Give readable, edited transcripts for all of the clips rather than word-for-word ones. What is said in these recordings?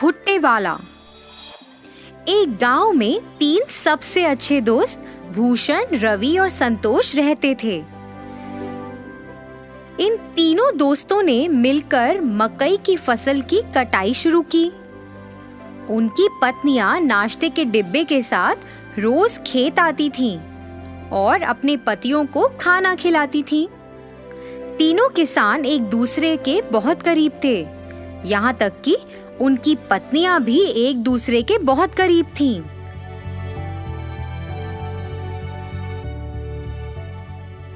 भुट्टे वाला। एक गांव में 3 सबसे अच्छे दोस्त भूषण, रवि और संतोष रहते थे। इन तीनों दोस्तों ने मिलकर मकई की फसल की कटाई शुरू की। उनकी पत्नियां नाश्ते के डिब्बे के साथ रोज खेत आती थीं और अपने पतियों को खाना खिलाती थीं। तीनों किसान एक दूसरे के बहुत करीब थे, यहाँ तक कि उनकी पत्नियां भी एक दूसरे के बहुत करीब थीं।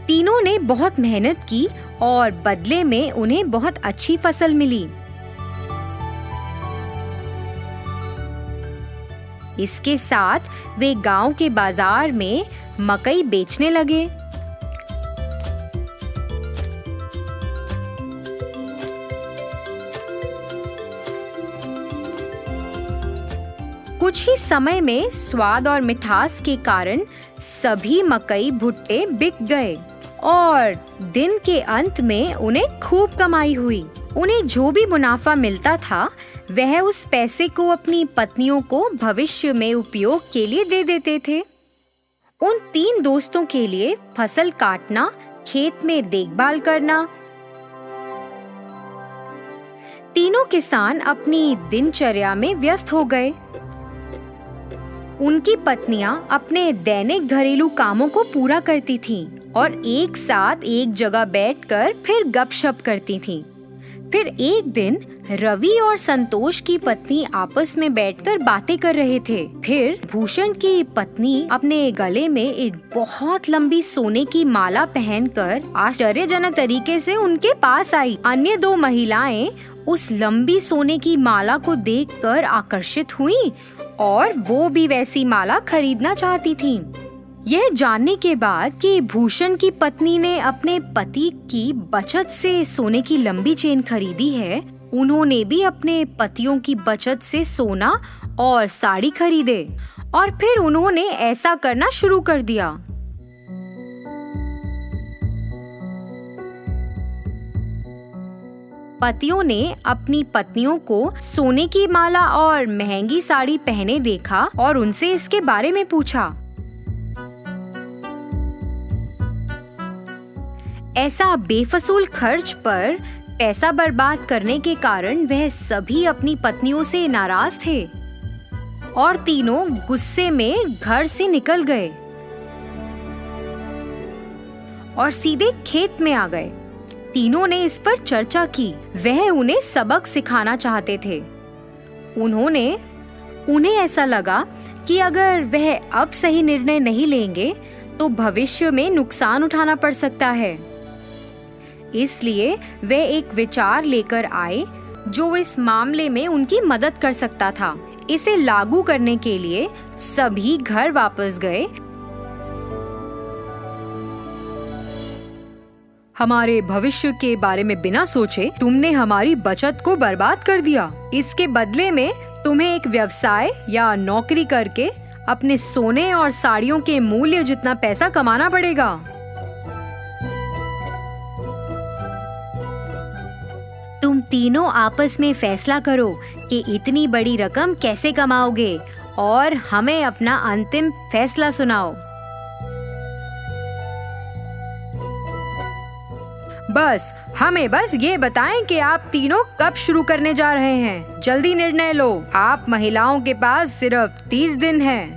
तीनों ने बहुत मेहनत की और बदले में उन्हें बहुत अच्छी फसल मिली। इसके साथ वे गांव के बाजार में मकई बेचने लगे। कुछ ही समय में स्वाद और मिठास के कारण सभी मकई भुट्टे बिक गए और दिन के अंत में उन्हें खूब कमाई हुई। उन्हें जो भी मुनाफा मिलता था वह उस पैसे को अपनी पत्नियों को भविष्य में उपयोग के लिए दे देते थे। उन 3 दोस्तों के लिए फसल काटना, खेत में देखभाल करना। तीनों किसान अपनी दिनचर्या में व्यस्त हो गए। उनकी पत्नियां अपने दैनिक घरेलू कामों को पूरा करती थीं और एक साथ एक जगह बैठकर फिर गपशप करती थीं। फिर एक दिन रवि और संतोष की पत्नी आपस में बैठकर बातें कर रहे थे। फिर भूषण की पत्नी अपने गले में एक बहुत लंबी सोने की माला पहनकर आश्चर्यजनक तरीके से उनके पास आई। अन्य 2 महिलाएं उस लंबी सोने की माला को देखकर आकर्षित हुईं और वो भी वैसी माला खरीदना चाहती थीं। यह जानने के बाद कि भूषण की पत्नी ने अपने पति की बचत से सोने की लंबी चेन खरीदी है, उन्होंने भी अपने पतियों की बचत से सोना और साड़ी खरीदे और फिर उन्होंने ऐसा करना शुरू कर दिया। पतियों ने अपनी पत्नियों को सोने की माला और महंगी साड़ी पहने देखा और उनसे इसके बारे में पूछा। ऐसा बेफजूल खर्च पर पैसा बर्बाद करने के कारण वह सभी अपनी पत्नियों से नाराज थे और तीनों गुस्से में घर से निकल गए और सीधे खेत में आ गए। तीनों ने इस पर चर्चा की। वह उन्हें सबक सिखाना चाहते थे। उन्हें ऐसा लगा कि अगर वह अब सही निर्णय नहीं लेंगे तो भविष्य में नुकसान उठाना पड़ सकता है। इसलिए वे एक विचार लेकर आए जो इस मामले में उनकी मदद कर सकता था। इसे लागू करने के लिए सभी घर वापस गए। हमारे भविष्य के बारे में बिना सोचे तुमने हमारी बचत को बर्बाद कर दिया। इसके बदले में तुम्हें एक व्यवसाय या नौकरी करके अपने सोने और साड़ियों के मूल्य जितना पैसा कमाना पड़ेगा। तुम तीनों आपस में फैसला करो कि इतनी बड़ी रकम कैसे कमाओगे और हमें अपना अंतिम फैसला सुनाओ। हमें बस ये बताएं कि आप तीनों कब शुरू करने जा रहे हैं। जल्दी निर्णय लो। आप महिलाओं के पास सिर्फ 30 दिन हैं।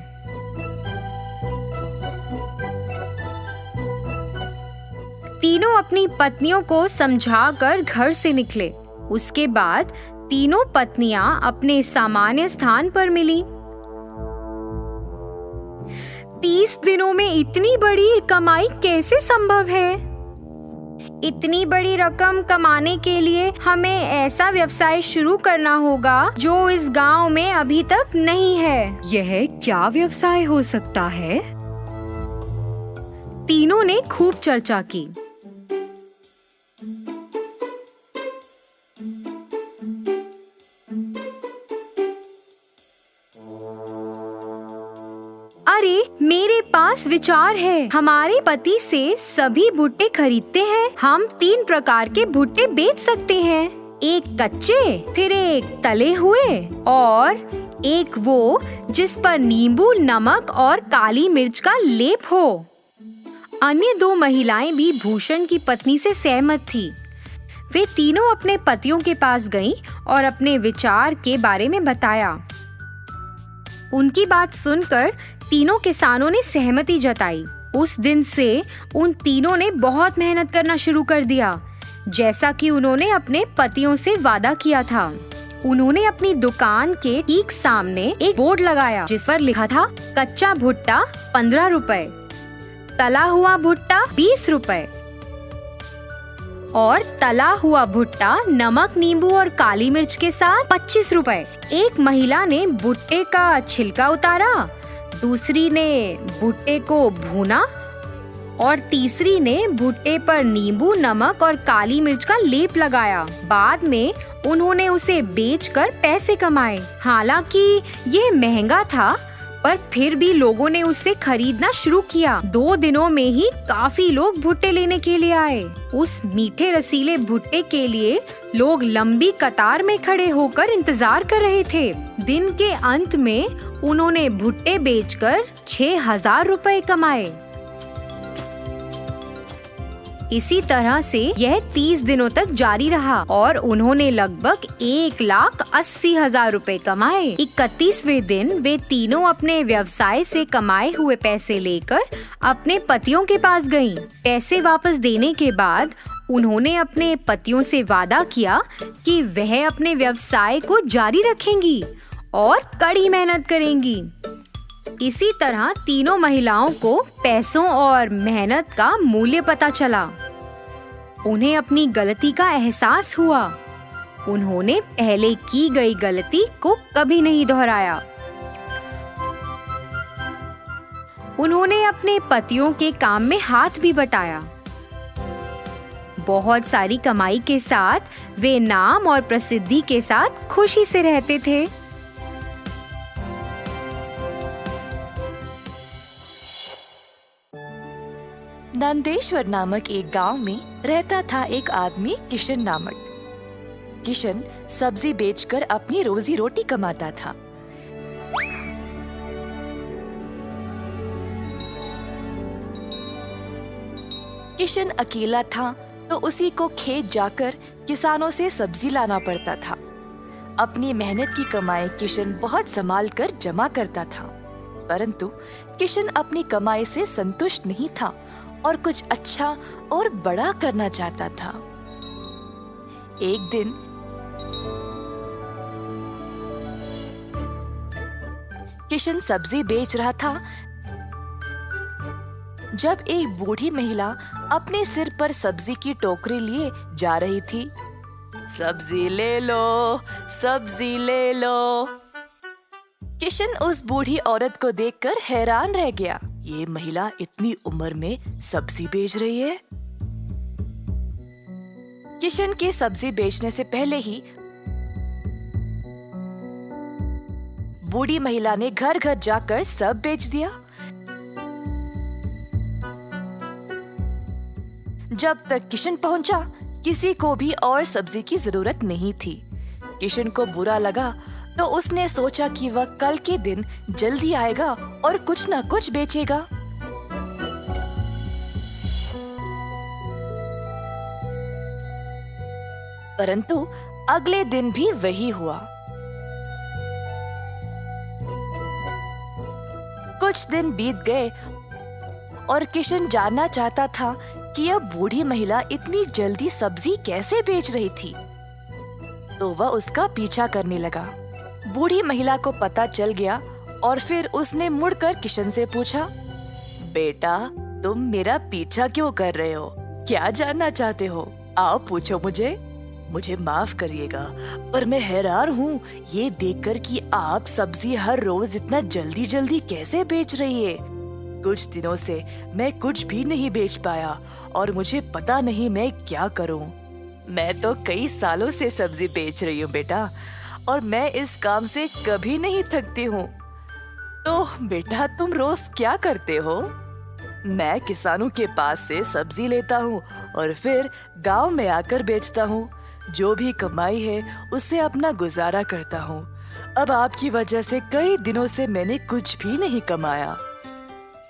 तीनों अपनी पत्नियों को समझाकर घर से निकले। उसके बाद तीनों पत्नियां अपने सामान्य स्थान पर मिली। 30 दिनों में इतनी बड़ी कमाई कैसे संभव है? इतनी बड़ी रकम कमाने के लिए हमें ऐसा व्यवसाय शुरू करना होगा जो इस गांव में अभी तक नहीं है। यह क्या व्यवसाय हो सकता है? तीनों ने खूब चर्चा की। अरे मेरे पास विचार है। हमारे पति से सभी भुट्टे खरीदते हैं। हम 3 प्रकार के भुट्टे बेच सकते हैं। एक कच्चे, फिर एक तले हुए और एक वो जिस पर नींबू, नमक और काली मिर्च का लेप हो। अन्य 2 महिलाएं भी भूषण की पत्नी से सहमत थी। वे तीनों अपने पतियों के पास गईं और अपने विचार के बारे में बताया। उनकी बात सुनकर तीनों किसानों ने सहमति जताई। उस दिन से उन तीनों ने बहुत मेहनत करना शुरू कर दिया, जैसा कि उन्होंने अपने पतियों से वादा किया था। उन्होंने अपनी दुकान के ठीक सामने एक बोर्ड लगाया जिस पर लिखा था कच्चा भुट्टा 15 रुपए, तला हुआ भुट्टा 20 रुपए और तला हुआ भुट्टा नमक, नींबू और काली मिर्च के साथ 25 रुपए। एक महिला ने भुट्टे का छिलका उतारा, दूसरी ने भुट्टे को भूना और तीसरी ने भुट्टे पर नींबू, नमक और काली मिर्च का लेप लगाया। बाद में उन्होंने उसे बेचकर पैसे कमाए। हालांकि ये महंगा था, पर फिर भी लोगों ने उसे खरीदना शुरू किया। 2 दिनों में ही काफी लोग भुट्टे लेने के लिए आए। उस मीठे रसीले भुट्टे के लिए लोग लंबी कतार में खड़े होकर इंतजार कर रहे थे। दिन के अंत में उन्होंने भुट्टे बेचकर 6,000 रुपए कमाए। इसी तरह से यह 30 दिनों तक जारी रहा और उन्होंने लगभग 1,80,000 रुपए कमाए। 31वें दिन वे तीनों अपने व्यवसाय से कमाए हुए पैसे लेकर अपने पतियों के पास गईं। पैसे वापस देने के बाद उन्होंने अपने पतियों से वादा किया कि वह अपने व्यवसाय को जारी रखेंगी और कड़ी मेहनत करेंगी। इसी तरह तीनों महिलाओं को पैसों और मेहनत का मूल्य पता चला। उन्हें अपनी गलती का एहसास हुआ। उन्होंने पहले की गई गलती को कभी नहीं दोहराया। उन्होंने अपने पतियों के काम में हाथ भी बटाया। बहुत सारी कमाई के साथ वे नाम और प्रसिद्धि के साथ खुशी से रहते थे। नंदेश्वर नामक एक गांव में रहता था एक आदमी किशन नामक। किशन सब्जी बेचकर अपनी रोजी रोटी कमाता था। किशन अकेला था तो उसी को खेत जाकर किसानों से सब्जी लाना पड़ता था। अपनी मेहनत की कमाई किशन बहुत संभाल कर जमा करता था, परंतु किशन अपनी कमाई से संतुष्ट नहीं था और कुछ अच्छा और बड़ा करना चाहता था। एक दिन किशन सब्जी बेच रहा था जब एक बूढ़ी महिला अपने सिर पर सब्जी की टोकरी लिए जा रही थी। सब्जी ले लो, सब्जी ले लो। किशन उस बूढ़ी औरत को देखकर हैरान रह गया। ये महिला इतनी उम्र में सब्जी बेच रही है। किशन के सब्जी बेचने से पहले ही बूढ़ी महिला ने घर घर जाकर सब बेच दिया। जब तक किशन पहुंचा, किसी को भी और सब्जी की जरूरत नहीं थी। किशन को बुरा लगा तो उसने सोचा कि वह कल के दिन जल्दी आएगा और कुछ न कुछ बेचेगा। परंतु अगले दिन भी वही हुआ। कुछ दिन बीत गए और किशन जानना चाहता था कि यह बूढ़ी महिला इतनी जल्दी सब्जी कैसे बेच रही थी, तो वह उसका पीछा करने लगा। बूढ़ी महिला को पता चल गया और फिर उसने मुड़कर किशन से पूछा, बेटा, तुम मेरा पीछा क्यों कर रहे हो? क्या जानना चाहते हो? आओ पूछो मुझे। मुझे माफ करिएगा, पर मैं हैरान हूँ ये देखकर कि आप सब्जी हर रोज इतना जल्दी जल्दी कैसे बेच रही है। कुछ दिनों से मैं कुछ भी नहीं बेच पाया और मुझे पता नहीं मैं क्या करूँ। मैं तो कई सालों से सब्जी बेच रही हूँ बेटा, और मैं इस काम से कभी नहीं थकती हूँ। तो बेटा, तुम रोज क्या करते हो? मैं किसानों के पास से सब्जी लेता हूँ और फिर गांव में आकर बेचता हूँ। जो भी कमाई है उससे अपना गुजारा करता हूँ। अब आपकी वजह से कई दिनों से मैंने कुछ भी नहीं कमाया।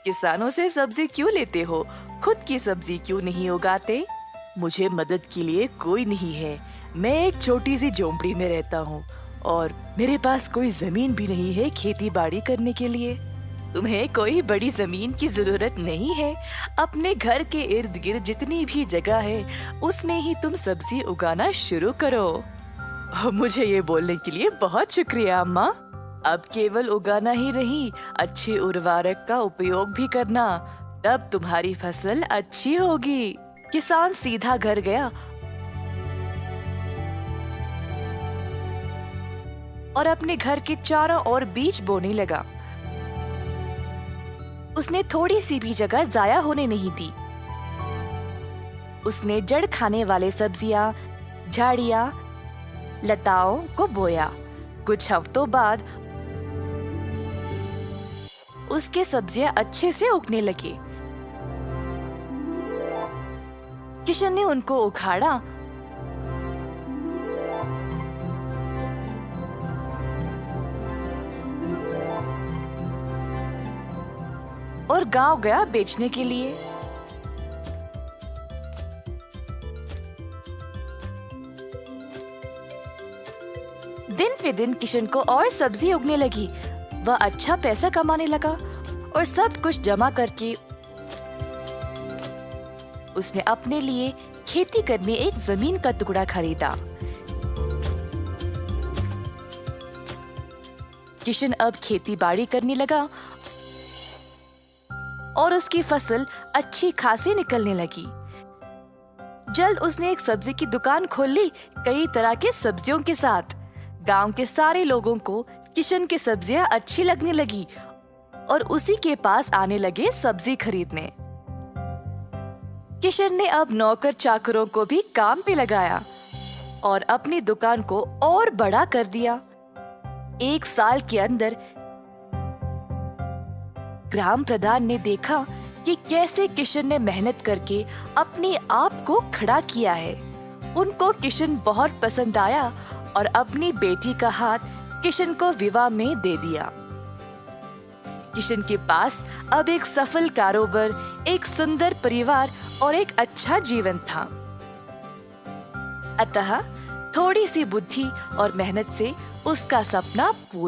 किसानों से सब्जी क्यों लेते हो? खुद की सब्जी क्यों नहीं उगाते? मुझे मदद के लिए कोई नहीं है। मैं एक छोटी सी झोंपड़ी में रहता हूँ और मेरे पास कोई जमीन भी नहीं है खेती बाड़ी करने के लिए। तुम्हें कोई बड़ी जमीन की जरूरत नहीं है। अपने घर के इर्द गिर्द जितनी भी जगह है उसमें ही तुम सब्जी उगाना शुरू करो। मुझे ये बोलने के लिए बहुत शुक्रिया अम्मा। अब केवल उगाना ही नहीं, अच्छे उर्वरक का उपयोग भी करना, तब तुम्हारी फसल अच्छी होगी। किसान सीधा घर गया और अपने घर के चारों ओर बीज बोने लगा। उसने थोड़ी सी भी जगह जाया होने नहीं दी। उसने जड़ खाने वाले सब्जियां, झाड़ियां, लताओं को बोया। कुछ हफ्तों बाद उसके सब्जियां अच्छे से उगने लगी। किशन ने उनको उखाड़ा और गांव गया बेचने के लिए। दिन पे दिन किशन को और सब्जी उगने लगी। वह अच्छा पैसा कमाने लगा और सब कुछ जमा करके उसने अपने लिए खेती करने एक जमीन का टुकड़ा खरीदा। किशन अब खेती बाड़ी करने लगा और उसकी फसल अच्छी खासी निकलने लगी। जल्द उसने एक सब्जी की दुकान खोल ली, कई तरह के सब्जियों के साथ। गांव के सारे लोगों को किशन की सब्जियां अच्छी लगने लगी और उसी के पास आने लगे सब्जी खरीदने। किशन ने अब नौकर चाकरों को भी काम पे लगाया और अपनी दुकान को और बड़ा कर दिया। एक साल के अंदर ग्राम प्रधान ने देखा कि कैसे किशन ने मेहनत करके अपने आप को खड़ा किया है। उनको किशन बहुत पसंद आया और अपनी बेटी का हाथ किशन को विवाह में दे दिया। किशन के पास अब एक सफल कारोबार, एक सुंदर परिवार और एक अच्छा जीवन था। अतः थोड़ी सी बुद्धि और मेहनत से उसका सपना पूरा